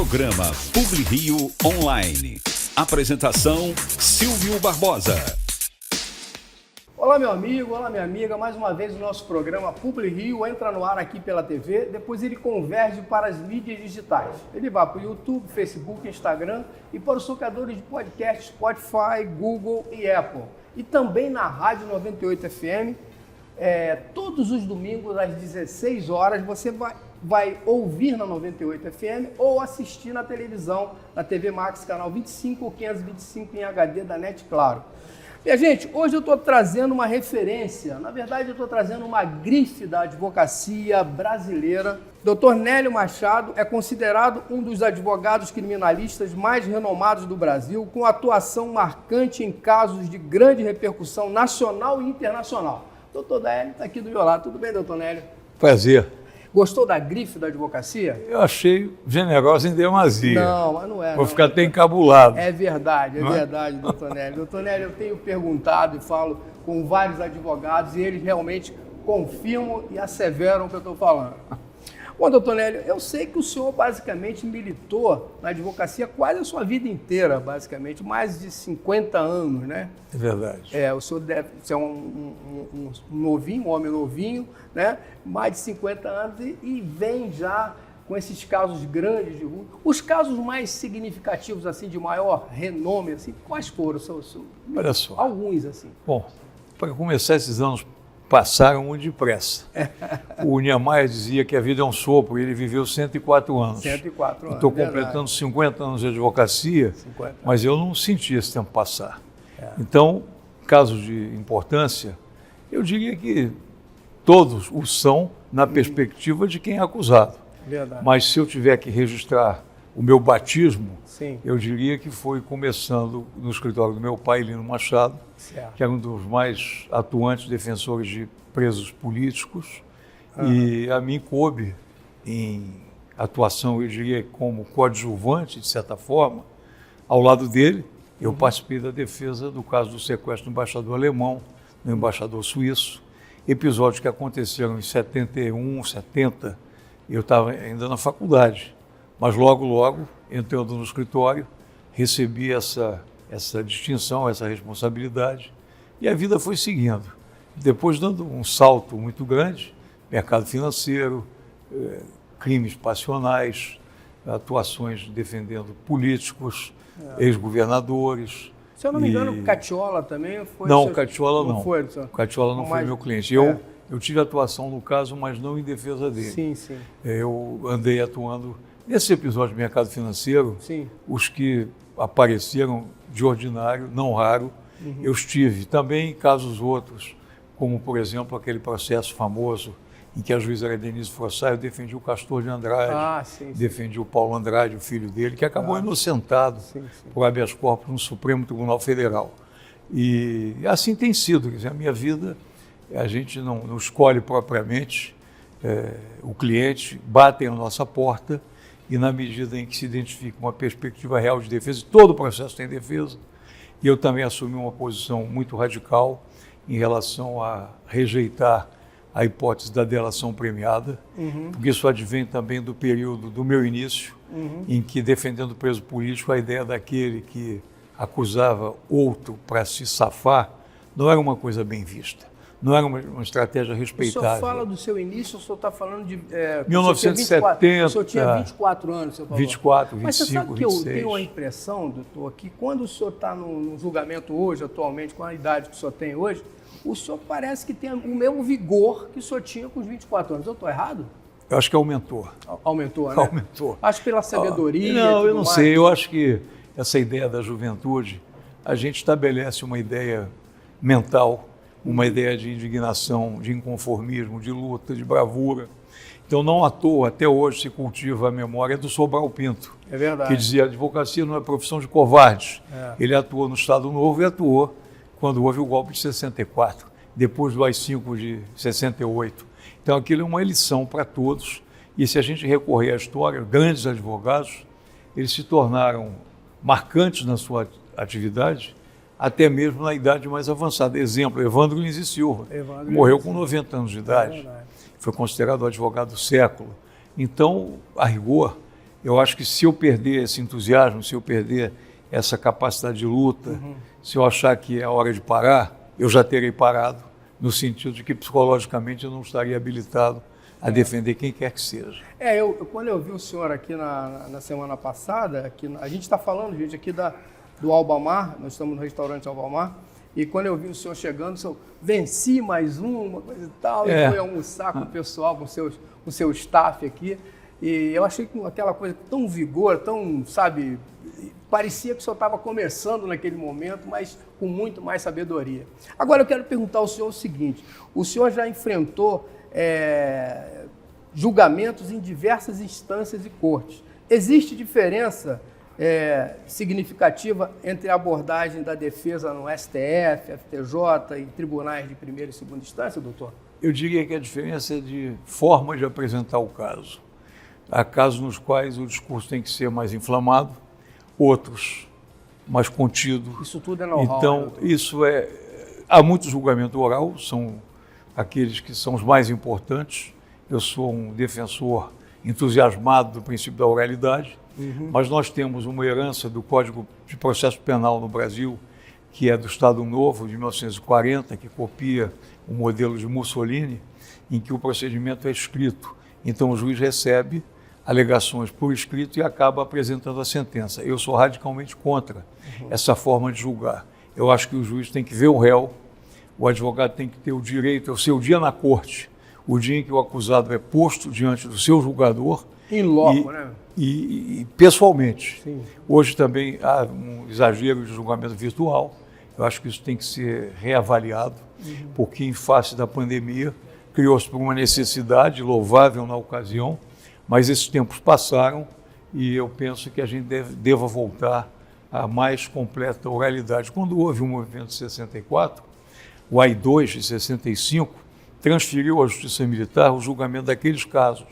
Programa PubliRio Online. Apresentação, Silvio Barbosa. Olá, meu amigo, olá, minha amiga. Mais uma vez o nosso programa PubliRio entra no ar aqui pela TV, depois ele converge para as mídias digitais. Ele vai para o YouTube, Facebook, Instagram e para os tocadores de podcast Spotify, Google e Apple. E também na Rádio 98 FM, todos os domingos às 16 horas você vai ouvir na 98 FM ou assistir na televisão, na TV Max, canal 25 ou 525 em HD da NET Claro. Minha gente, hoje eu estou trazendo uma referência, na verdade eu estou trazendo uma grife da advocacia brasileira. Dr. Nélio Machado é considerado um dos advogados criminalistas mais renomados do Brasil, com atuação marcante em casos de grande repercussão nacional e internacional. Doutor Nélio está aqui do meu lado. Tudo bem, doutor Nélio? Prazer. Gostou da grife da advocacia? Eu achei generosa em demasia. Não, mas não é. Vou ficar até encabulado. É verdade, doutor Nélio. Doutor Nélio, eu tenho perguntado e falo com vários advogados e eles realmente confirmam e asseveram o que eu estou falando. Bom, doutor Nélio, eu sei que o senhor basicamente militou na advocacia quase a sua vida inteira, basicamente, mais de 50 anos, né? É verdade. O senhor deve ser um novinho, um homem novinho, né? Mais de 50 anos e vem já com esses casos grandes de rua. Os casos mais significativos, assim, de maior renome, assim, quais foram? Olha só. Alguns, assim. Bom, para começar, esses anos passaram muito depressa. O Niemeyer dizia que a vida é um sopro e ele viveu 104 anos. 104 anos. Estou completando 50 anos de advocacia, mas eu não senti esse tempo passar. Então, casos de importância, eu diria que todos o são na perspectiva de quem é acusado. Verdade. Mas se eu tiver que registrar o meu batismo, Sim. Eu diria que foi começando no escritório do meu pai, Lino Machado, Certo. que era um dos mais atuantes defensores de presos políticos, e a mim coube em atuação, eu diria, como coadjuvante, de certa forma, ao lado dele. Eu participei da defesa do caso do sequestro do embaixador alemão, do embaixador suíço, episódios que aconteceram em 71, 70, eu estava ainda na faculdade, mas logo, entrando no escritório, recebi essa distinção, essa responsabilidade, e a vida foi seguindo. Depois dando um salto muito grande, mercado financeiro, crimes passionais, atuações defendendo políticos, ex-governadores. Se eu não me engano, o Catiola também foi... Não, o Catiola não. Foi, o Catiola não foi meu cliente. Eu tive atuação no caso, mas não em defesa dele. Sim, sim. Eu andei atuando nesse episódio de mercado financeiro. Sim. Os que apareceram de ordinário, não raro, eu estive também em casos outros, como, por exemplo, aquele processo famoso em que a juíza era Denise Frossard, eu defendi o Castor de Andrade, defendi o Paulo Andrade, o filho dele, que acabou inocentado por habeas corpus no Supremo Tribunal Federal. E assim tem sido, quer dizer, a minha vida, a gente não escolhe propriamente o cliente, batem a nossa porta e na medida em que se identifica uma perspectiva real de defesa, todo o processo tem defesa, e eu também assumi uma posição muito radical em relação a rejeitar a hipótese da delação premiada, porque isso advém também do período do meu início, em que, defendendo o preso político, a ideia daquele que acusava outro para se safar não era uma coisa bem vista, não era uma estratégia respeitável. O senhor fala do seu início, o senhor está falando de... 1970. O senhor tinha 24 anos, o senhor falou. 24, 25, Mas você sabe que 26. eu tenho a impressão, doutor, que quando o senhor está no julgamento hoje, atualmente, com a idade que o senhor tem hoje, o senhor parece que tem o mesmo vigor que o senhor tinha com os 24 anos. Eu estou errado? Eu acho que aumentou. Aumentou, né? Aumentou. Acho que pela sabedoria. Não, eu não mais. sei. Eu acho que essa ideia da juventude, a gente estabelece uma ideia mental, uma ideia de indignação, de inconformismo, de luta, de bravura. Então, não à toa, até hoje se cultiva a memória do Sobral Pinto. É verdade. Que dizia, a advocacia não é profissão de covardes. Ele atuou no Estado Novo e atuou quando houve o golpe de 64, depois do AI-5 de 68. Então, aquilo é uma lição para todos. E se a gente recorrer à história, grandes advogados, eles se tornaram marcantes na sua atividade, até mesmo na idade mais avançada. Exemplo, Evandro Lins e Silva, morreu com 90 anos de idade, foi considerado o advogado do século. Então, a rigor, Eu acho que se eu perder esse entusiasmo, se eu perder essa capacidade de luta, se eu achar que é a hora de parar, eu já terei parado, no sentido de que psicologicamente eu não estaria habilitado a defender quem quer que seja. Quando eu vi o senhor aqui na semana passada, a gente está falando, gente, aqui do Albamar, nós estamos no restaurante Albamar, e quando eu vi o senhor chegando, o senhor venci mais uma coisa e tal, e foi almoçar com o pessoal, com o seu staff aqui, e eu achei que aquela coisa tão vigor, tão, sabe, parecia que o senhor estava começando naquele momento, mas com muito mais sabedoria. Agora eu quero perguntar ao senhor o seguinte, o senhor já enfrentou julgamentos em diversas instâncias e cortes. Existe diferença significativa entre a abordagem da defesa no STF, FTJ e tribunais de primeira e segunda instância, doutor? Eu diria que a diferença é de forma de apresentar o caso. Há casos nos quais o discurso tem que ser mais inflamado, outros mais contido. Isso tudo é know-how. Então, há muito julgamento oral, são aqueles que são os mais importantes. Eu sou um defensor entusiasmado do princípio da oralidade, mas nós temos uma herança do Código de Processo Penal no Brasil, que é do Estado Novo, de 1940, que copia o modelo de Mussolini, em que o procedimento é escrito. Então o juiz recebe alegações por escrito e acaba apresentando a sentença. Eu sou radicalmente contra essa forma de julgar. Eu acho que o juiz tem que ver o réu, o advogado tem que ter o direito, é o seu dia na corte, o dia em que o acusado é posto diante do seu julgador. Em loco, né? E pessoalmente. Sim. Hoje também há um exagero de julgamento virtual. Eu acho que isso tem que ser reavaliado, porque em face da pandemia criou-se por uma necessidade louvável na ocasião, mas esses tempos passaram e eu penso que a gente deva voltar à mais completa oralidade. Quando houve o movimento de 64, o AI-2 de 65 transferiu à Justiça Militar o julgamento daqueles casos.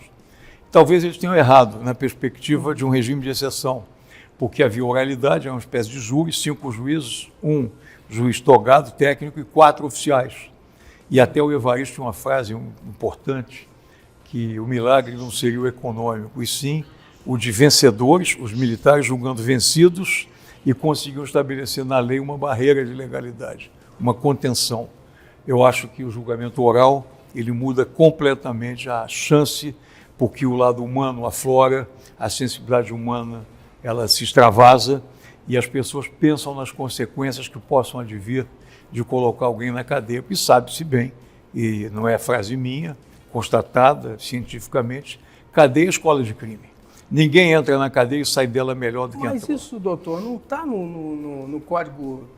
Talvez eles tenham errado na perspectiva de um regime de exceção, porque havia oralidade, é uma espécie de júri, 5 juízes, um juiz togado, técnico e 4 oficiais. E até o Evaristo tinha uma frase importante, que o milagre não seria o econômico, e sim o de vencedores, os militares julgando vencidos e conseguiam estabelecer na lei uma barreira de legalidade, uma contenção. Eu acho que o julgamento oral, ele muda completamente a chance, porque o lado humano aflora, a sensibilidade humana, ela se extravasa e as pessoas pensam nas consequências que possam advir de colocar alguém na cadeia, porque sabe-se bem, e não é frase minha, constatada cientificamente, cadeia é escola de crime. Ninguém entra na cadeia e sai dela melhor do que entrou. Mas isso, doutor, não está no Código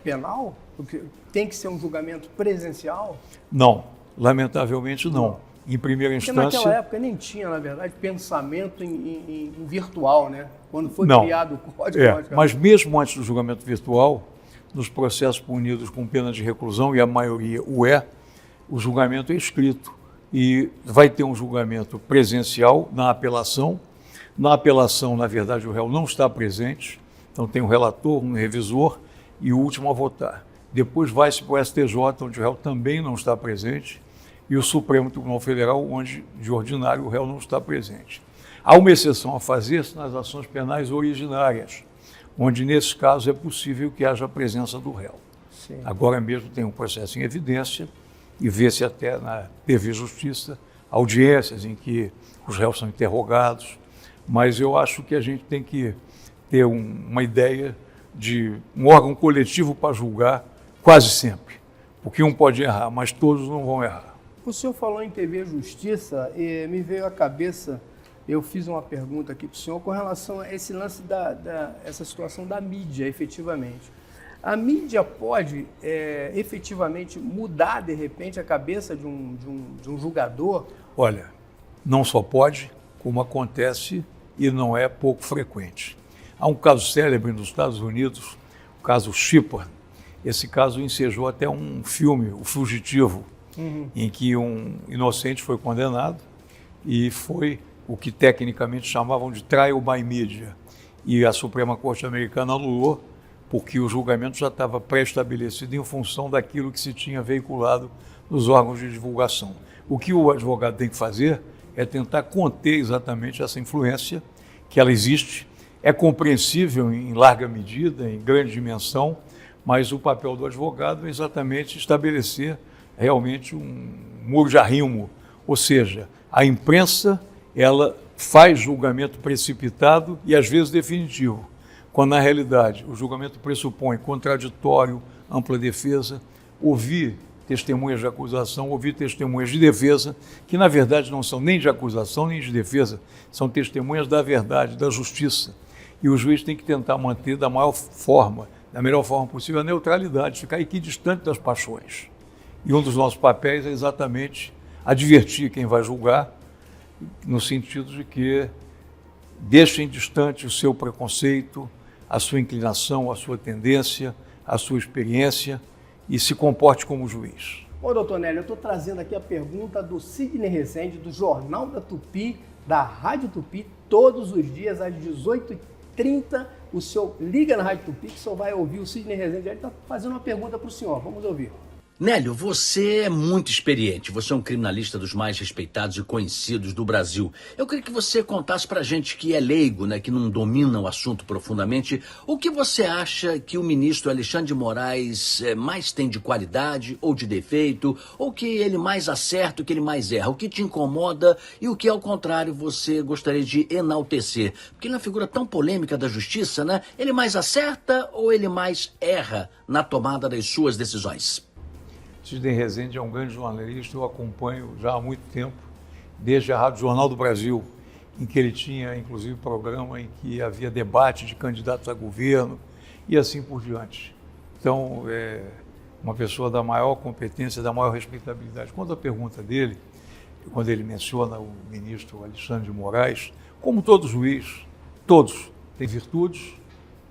Penal? Porque tem que ser um julgamento presencial? Não, lamentavelmente não. Em primeira Porque instância... naquela época nem tinha, na verdade, pensamento em virtual, né? Quando foi criado o Código... Mas mesmo antes do julgamento virtual, nos processos punidos com pena de reclusão, e a maioria o julgamento é escrito. E vai ter um julgamento presencial na apelação. Na apelação, na verdade, o réu não está presente, então tem um relator, um revisor e o último a votar. Depois vai-se para o STJ, onde o réu também não está presente, e o Supremo Tribunal Federal, onde, de ordinário, o réu não está presente. Há uma exceção a fazer-se nas ações penais originárias, onde, nesses casos, é possível que haja a presença do réu. Sim. Agora mesmo tem um processo em evidência, e vê-se até na TV Justiça audiências em que os réus são interrogados, mas eu acho que a gente tem que ter uma ideia de um órgão coletivo para julgar quase sempre, porque um pode errar, mas todos não vão errar. O senhor falou em TV Justiça e me veio à cabeça, eu fiz uma pergunta aqui para o senhor com relação a esse lance essa situação da mídia, efetivamente. A mídia pode efetivamente mudar, de repente, a cabeça de um julgador? Olha, não só pode, como acontece e não é pouco frequente. Há um caso célebre nos Estados Unidos, o caso Shepard. Esse caso ensejou até um filme, O Fugitivo, em que um inocente foi condenado e foi o que tecnicamente chamavam de trial by media. E a Suprema Corte Americana anulou, porque o julgamento já estava pré-estabelecido em função daquilo que se tinha veiculado nos órgãos de divulgação. O que o advogado tem que fazer é tentar conter exatamente essa influência, que ela existe, é compreensível em larga medida, em grande dimensão, mas o papel do advogado é exatamente estabelecer realmente um muro de arrimo, ou seja, a imprensa ela faz julgamento precipitado e às vezes definitivo, quando na realidade o julgamento pressupõe contraditório, ampla defesa, ouvir testemunhas de acusação, ouvir testemunhas de defesa, que na verdade não são nem de acusação nem de defesa, são testemunhas da verdade, da justiça. E o juiz tem que tentar manter da melhor forma possível, a neutralidade, ficar equidistante das paixões. E um dos nossos papéis é exatamente advertir quem vai julgar, no sentido de que deixem distante o seu preconceito, a sua inclinação, a sua tendência, a sua experiência e se comporte como juiz. Ô, doutor Nélio, eu estou trazendo aqui a pergunta do Sidney Rezende, do Jornal da Tupi, da Rádio Tupi, todos os dias às 18h30. O senhor liga na Rádio Tupi que o senhor vai ouvir o Sidney Rezende. Ele está fazendo uma pergunta para o senhor. Vamos ouvir. Nélio, você é muito experiente, você é um criminalista dos mais respeitados e conhecidos do Brasil. Eu queria que você contasse pra gente que é leigo, né, que não domina o assunto profundamente, o que você acha que o ministro Alexandre de Moraes mais tem de qualidade ou de defeito, ou que ele mais acerta, o que ele mais erra, o que te incomoda e o que, ao contrário, você gostaria de enaltecer. Porque ele é uma figura tão polêmica da justiça, né? Ele mais acerta ou ele mais erra na tomada das suas decisões? Sidney Rezende é um grande jornalista, eu acompanho já há muito tempo, desde a Rádio Jornal do Brasil, em que ele tinha, inclusive, programa em que havia debate de candidatos a governo e assim por diante. Então, é uma pessoa da maior competência, da maior respeitabilidade. Quando a pergunta dele, quando ele menciona o ministro Alexandre de Moraes, como todo juiz, todos têm virtudes,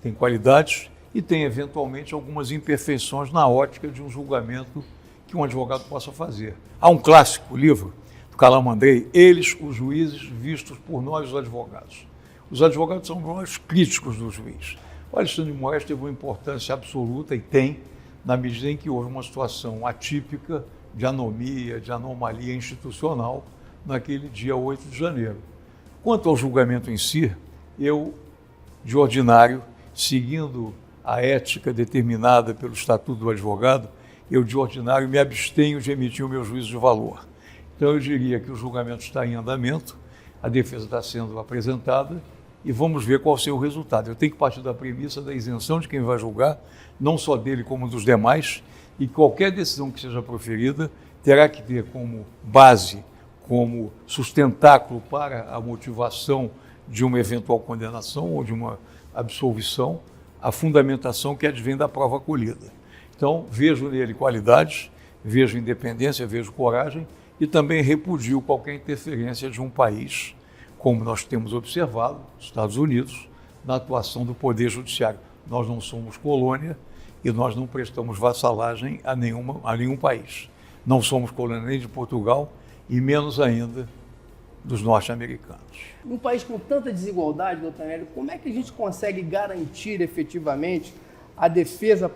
têm qualidades e têm, eventualmente, algumas imperfeições na ótica de um julgamento que um advogado possa fazer. Há um clássico livro do Calamandrei, Eles, os Juízes, Vistos por Nós, os Advogados. Os advogados são os maiores críticos do juiz. O Alexandre de Moraes teve uma importância absoluta, e tem, na medida em que houve uma situação atípica de anomia, de anomalia institucional naquele dia 8 de janeiro. Quanto ao julgamento em si, eu, de ordinário, seguindo a ética determinada pelo Estatuto do Advogado, eu, de ordinário, me abstenho de emitir o meu juízo de valor. Então, eu diria que o julgamento está em andamento, a defesa está sendo apresentada e vamos ver qual será o resultado. Eu tenho que partir da premissa da isenção de quem vai julgar, não só dele como dos demais, e qualquer decisão que seja proferida terá que ter como base, como sustentáculo para a motivação de uma eventual condenação ou de uma absolvição, a fundamentação que advém da prova colhida. Então, vejo nele qualidades, vejo independência, vejo coragem e também repudio qualquer interferência de um país, como nós temos observado, Estados Unidos, na atuação do Poder Judiciário. Nós não somos colônia e nós não prestamos vassalagem a nenhum país. Não somos colônia nem de Portugal e menos ainda dos norte-americanos. Um país com tanta desigualdade, doutor Nélio, como é que a gente consegue garantir efetivamente a defesa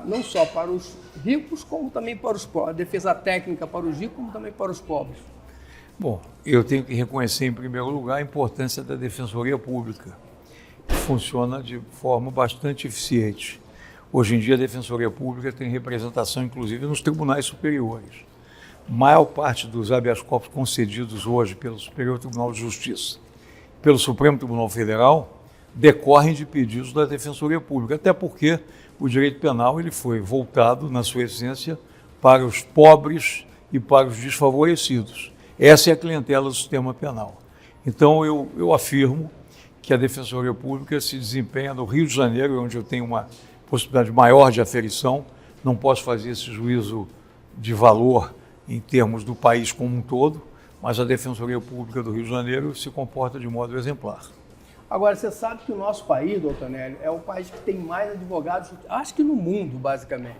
não só para os ricos, como também para os pobres, a defesa técnica para os ricos, como também para os pobres? Bom, eu tenho que reconhecer, em primeiro lugar, a importância da Defensoria Pública, que funciona de forma bastante eficiente. Hoje em dia, a Defensoria Pública tem representação, inclusive, nos tribunais superiores. A maior parte dos habeas corpus concedidos hoje pelo Superior Tribunal de Justiça, pelo Supremo Tribunal Federal, decorrem de pedidos da Defensoria Pública, até porque o direito penal ele foi voltado, na sua essência, para os pobres e para os desfavorecidos. Essa é a clientela do sistema penal. Então, eu afirmo que a Defensoria Pública se desempenha no Rio de Janeiro, onde eu tenho uma possibilidade maior de aferição, não posso fazer esse juízo de valor em termos do país como um todo, mas a Defensoria Pública do Rio de Janeiro se comporta de modo exemplar. Agora, você sabe que o nosso país, doutor Nélio, é o país que tem mais advogados, acho que no mundo, basicamente,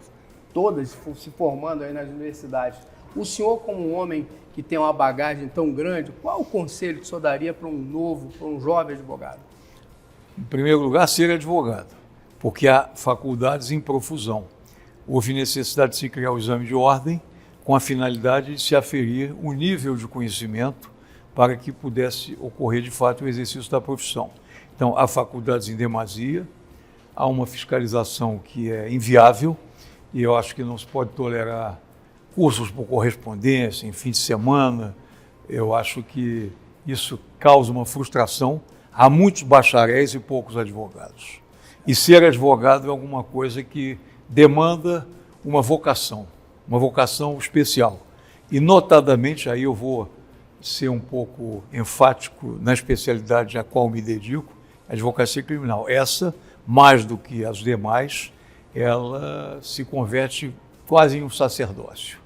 todas se formando aí nas universidades. O senhor, como um homem que tem uma bagagem tão grande, qual o conselho que o senhor daria para um jovem advogado? Em primeiro lugar, ser advogado, porque há faculdades em profusão. Houve necessidade de se criar o exame de ordem com a finalidade de se aferir o nível de conhecimento para que pudesse ocorrer de fato o exercício da profissão. Então, há faculdades em demasia, há uma fiscalização que é inviável, e eu acho que não se pode tolerar cursos por correspondência, em fim de semana. Eu acho que isso causa uma frustração. Há muitos bacharéis e poucos advogados. E ser advogado é alguma coisa que demanda uma vocação especial. E, notadamente, aí eu vou ser um pouco enfático na especialidade a qual me dedico, a advocacia criminal. Essa, mais do que as demais, ela se converte quase em um sacerdócio.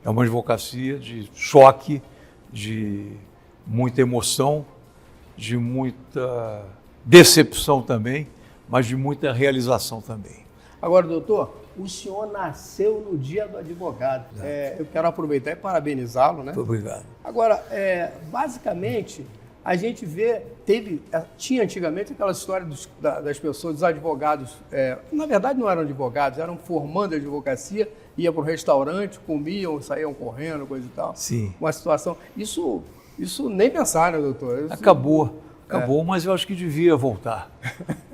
É uma advocacia de choque, de muita emoção, de muita decepção também, mas de muita realização também. Agora, doutor, o senhor nasceu no dia do advogado. Eu quero aproveitar e parabenizá-lo, né? Muito obrigado. Agora, basicamente, a gente tinha antigamente aquela história das pessoas, dos advogados, na verdade não eram advogados, eram formando de advocacia, iam para o restaurante, comiam, saíam correndo, coisa e tal. Sim. Uma situação... Isso nem pensar, né, doutor? Acabou, mas eu acho que devia voltar.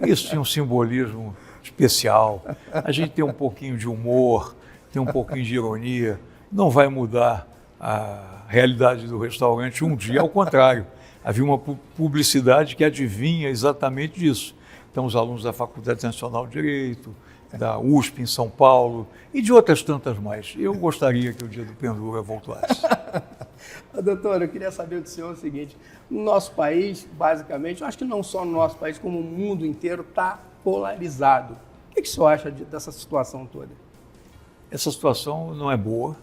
Isso tinha um simbolismo especial. A gente tem um pouquinho de humor, tem um pouquinho de ironia. Não vai mudar a realidade do restaurante um dia, ao contrário. Havia uma publicidade que adivinha exatamente disso. Então, os alunos da Faculdade Nacional de Direito, da USP em São Paulo e de outras tantas mais. Eu gostaria que o dia do pendura voltasse. Doutor, eu queria saber do senhor o seguinte: no nosso país, basicamente, eu acho que não só no nosso país, como o mundo inteiro está polarizado. O que o senhor acha dessa situação toda? Essa situação não é boa.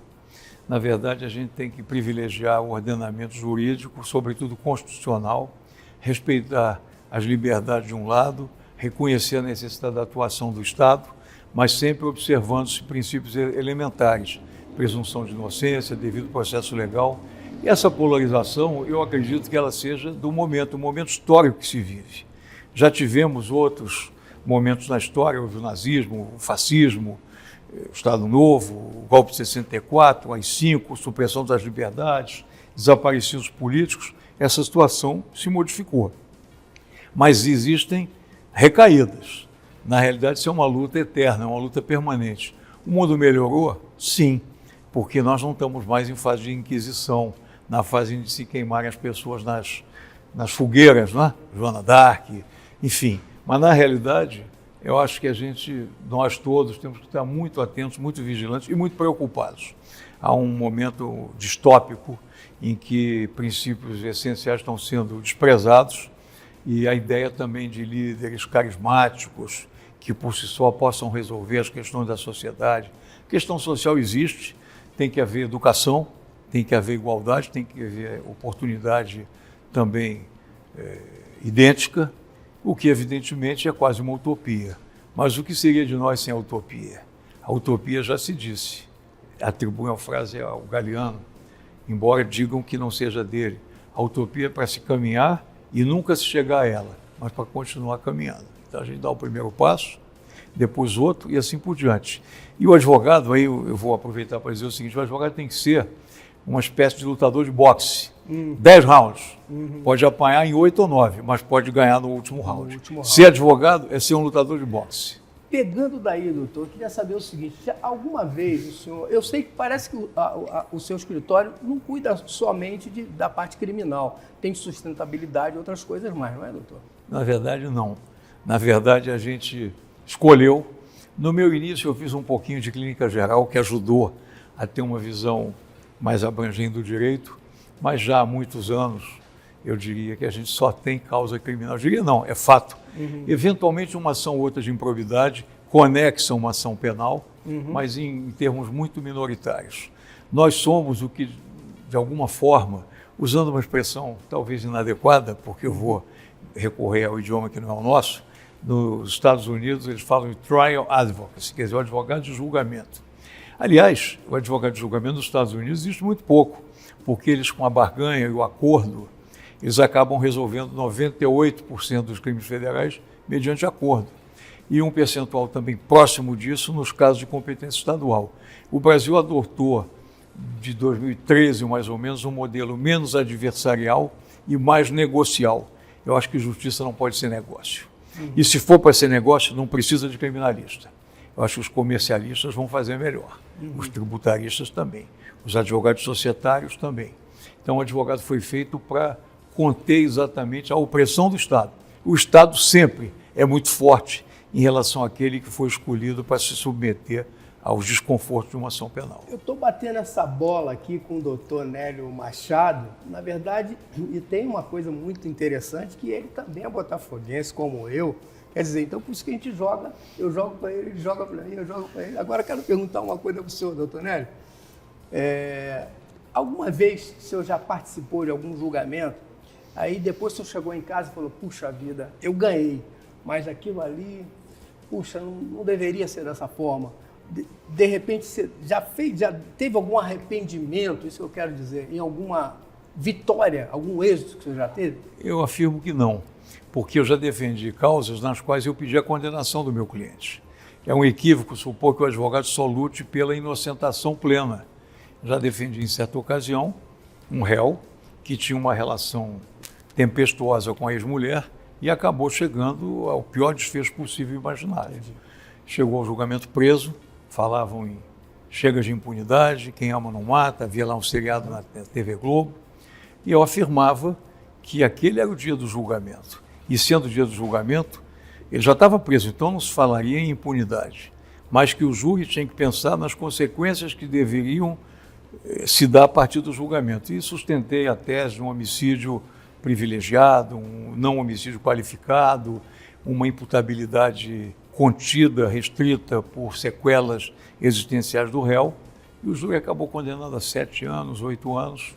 Na verdade, a gente tem que privilegiar o ordenamento jurídico, sobretudo constitucional, respeitar as liberdades de um lado, reconhecer a necessidade da atuação do Estado, mas sempre observando-se princípios elementares, presunção de inocência, devido processo legal. E essa polarização, eu acredito que ela seja do momento, um momento histórico que se vive. Já tivemos outros momentos na história, houve o nazismo, o fascismo, o Estado Novo, o golpe de 64, o AI-5, supressão das liberdades, desaparecidos políticos. Essa situação se modificou. Mas existem recaídas. Na realidade, isso é uma luta eterna, é uma luta permanente. O mundo melhorou? Sim, porque nós não estamos mais em fase de inquisição, na fase de se queimarem as pessoas nas fogueiras, né? Joana d'Arc, enfim. Mas, na realidade, eu acho que nós todos temos que estar muito atentos, muito vigilantes e muito preocupados. Há um momento distópico em que princípios essenciais estão sendo desprezados e a ideia também de líderes carismáticos que por si só possam resolver as questões da sociedade. A questão social existe, tem que haver educação, tem que haver igualdade, tem que haver oportunidade também idêntica, o que evidentemente é quase uma utopia. Mas o que seria de nós sem a utopia? A utopia já se disse, atribuem a frase ao Galeano, embora digam que não seja dele. A utopia é para se caminhar e nunca se chegar a ela, mas para continuar caminhando. Então a gente dá o primeiro passo, depois outro e assim por diante. E o advogado, aí eu vou aproveitar para dizer o seguinte: o advogado tem que ser uma espécie de lutador de boxe. 10 rounds. Pode apanhar em 8 ou 9, mas pode ganhar no último round. Ser advogado é ser um lutador de boxe. Pegando daí, doutor, eu queria saber o seguinte: se alguma vez o senhor... Eu sei que parece que o seu escritório não cuida somente da parte criminal, tem de sustentabilidade e outras coisas mais, não é, doutor? Na verdade, não. Na verdade, a gente escolheu. No meu início, eu fiz um pouquinho de clínica geral, que ajudou a ter uma visão mais abrangente do direito, mas já há muitos anos, eu diria que a gente só tem causa criminal. Eu diria não, é fato. Eventualmente, uma ação ou outra de improbidade conexa uma ação penal, mas em termos muito minoritários. Nós somos o que, de alguma forma, usando uma expressão talvez inadequada, porque eu vou recorrer ao idioma que não é o nosso, nos Estados Unidos eles falam de trial advocacy, quer dizer, o advogado de julgamento. Aliás, o advogado de julgamento nos Estados Unidos existe muito pouco, porque eles, com a barganha e o acordo, eles acabam resolvendo 98% dos crimes federais mediante acordo. E um percentual também próximo disso nos casos de competência estadual. O Brasil adotou de 2013, mais ou menos, um modelo menos adversarial e mais negocial. Eu acho que justiça não pode ser negócio. E se for para ser negócio, não precisa de criminalista. Eu acho que os comercialistas vão fazer melhor, os tributaristas também, os advogados societários também. Então, o advogado foi feito para conter exatamente a opressão do Estado. O Estado sempre é muito forte em relação àquele que foi escolhido para se submeter aos desconfortos de uma ação penal. Eu estou batendo essa bola aqui com o doutor Nélio Machado, na verdade, e tem uma coisa muito interessante, que ele também é botafoguense, como eu. Quer dizer, então por isso que a gente joga, eu jogo para ele, ele joga para mim, eu jogo para ele. Agora, quero perguntar uma coisa para o senhor, doutor Nélio. Alguma vez o senhor já participou de algum julgamento, aí depois o senhor chegou em casa e falou, puxa vida, eu ganhei, mas aquilo ali, puxa, não deveria ser dessa forma. De repente, você já teve algum arrependimento, isso que eu quero dizer, em alguma vitória, algum êxito que você já teve? Eu afirmo que não, porque eu já defendi causas nas quais eu pedi a condenação do meu cliente. É um equívoco supor que o advogado só lute pela inocentação plena. Já defendi em certa ocasião um réu que tinha uma relação tempestuosa com a ex-mulher e acabou chegando ao pior desfecho possível e imaginário. Chegou ao julgamento preso, falavam em chega de impunidade, quem ama não mata, havia lá um seriado na TV Globo, e eu afirmava que aquele era o dia do julgamento. E sendo o dia do julgamento, ele já estava preso, então não se falaria em impunidade, mas que o júri tinha que pensar nas consequências que deveriam se dar a partir do julgamento. E sustentei a tese de um homicídio privilegiado, um não homicídio qualificado, uma imputabilidade contida, restrita por sequelas existenciais do réu, e o júri acabou condenando a 7 anos, 8 anos.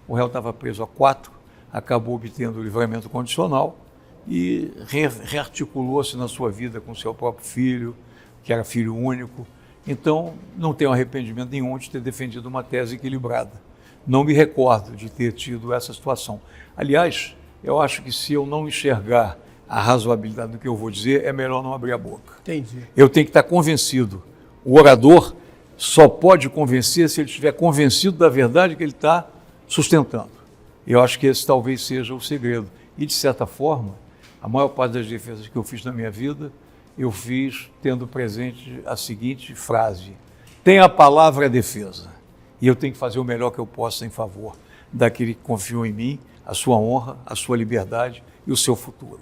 O réu estava preso a 4, acabou obtendo o livramento condicional e rearticulou-se na sua vida com seu próprio filho, que era filho único. Então, não tenho arrependimento nenhum de ter defendido uma tese equilibrada. Não me recordo de ter tido essa situação. Aliás, eu acho que se eu não enxergar a razoabilidade do que eu vou dizer, é melhor não abrir a boca. Entendi. Eu tenho que estar convencido. O orador só pode convencer se ele estiver convencido da verdade que ele está sustentando. Eu acho que esse talvez seja o segredo. E, de certa forma, a maior parte das defesas que eu fiz na minha vida, eu fiz tendo presente a seguinte frase: tenha a palavra a defesa. E eu tenho que fazer o melhor que eu possa em favor daquele que confiou em mim, a sua honra, a sua liberdade e o seu futuro.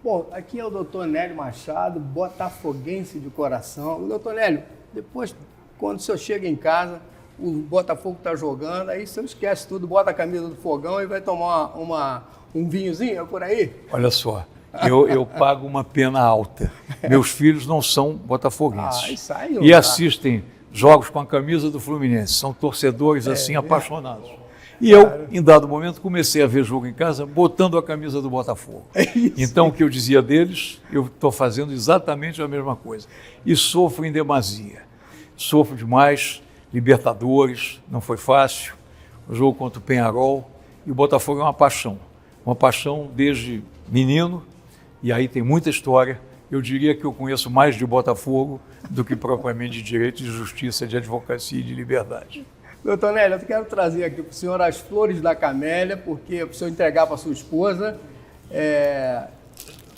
Bom, aqui é o doutor Nélio Machado, botafoguense de coração. Doutor Nélio, depois, quando o senhor chega em casa, o Botafogo está jogando, aí o senhor esquece tudo, bota a camisa do Fogão e vai tomar um vinhozinho, é por aí? Olha só, eu pago uma pena alta. Meus filhos não são botafoguenses. Isso aí, e assistem jogos com a camisa do Fluminense, são torcedores assim apaixonados. E eu, em dado momento, comecei a ver jogo em casa botando a camisa do Botafogo. Então, o que eu dizia deles, eu estou fazendo exatamente a mesma coisa. E sofro em demasia. Sofro demais. Libertadores, não foi fácil. O jogo contra o Peñarol. E o Botafogo é uma paixão. Uma paixão desde menino. E aí tem muita história. Eu diria que eu conheço mais de Botafogo do que propriamente de direito, de justiça, de advocacia e de liberdade. Doutor Nélio, eu quero trazer aqui para o senhor as flores da camélia, porque para o senhor entregar para sua esposa.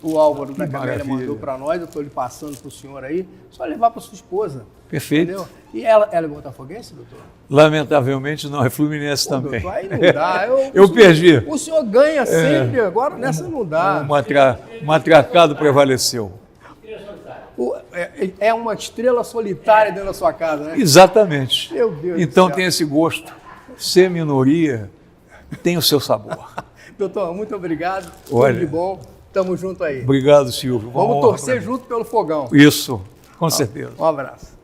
O Álvaro da Camélia mandou para nós, eu estou lhe passando para o senhor aí. Só levar para sua esposa. Perfeito. Entendeu? E ela é botafoguense, doutor? Lamentavelmente não, é Fluminense também. Doutor, aí não dá. Eu perdi. O senhor ganha sempre, agora nessa não dá. O matriarcado prevaleceu. É uma estrela solitária dentro da sua casa, né? Exatamente. Meu Deus então do céu. tem esse gosto. Ser minoria tem o seu sabor. Doutor, muito obrigado. Olha, tudo de bom. Tamo junto aí. Obrigado, Silvio. Vamos torcer junto pelo Fogão. Isso, com certeza. Um abraço.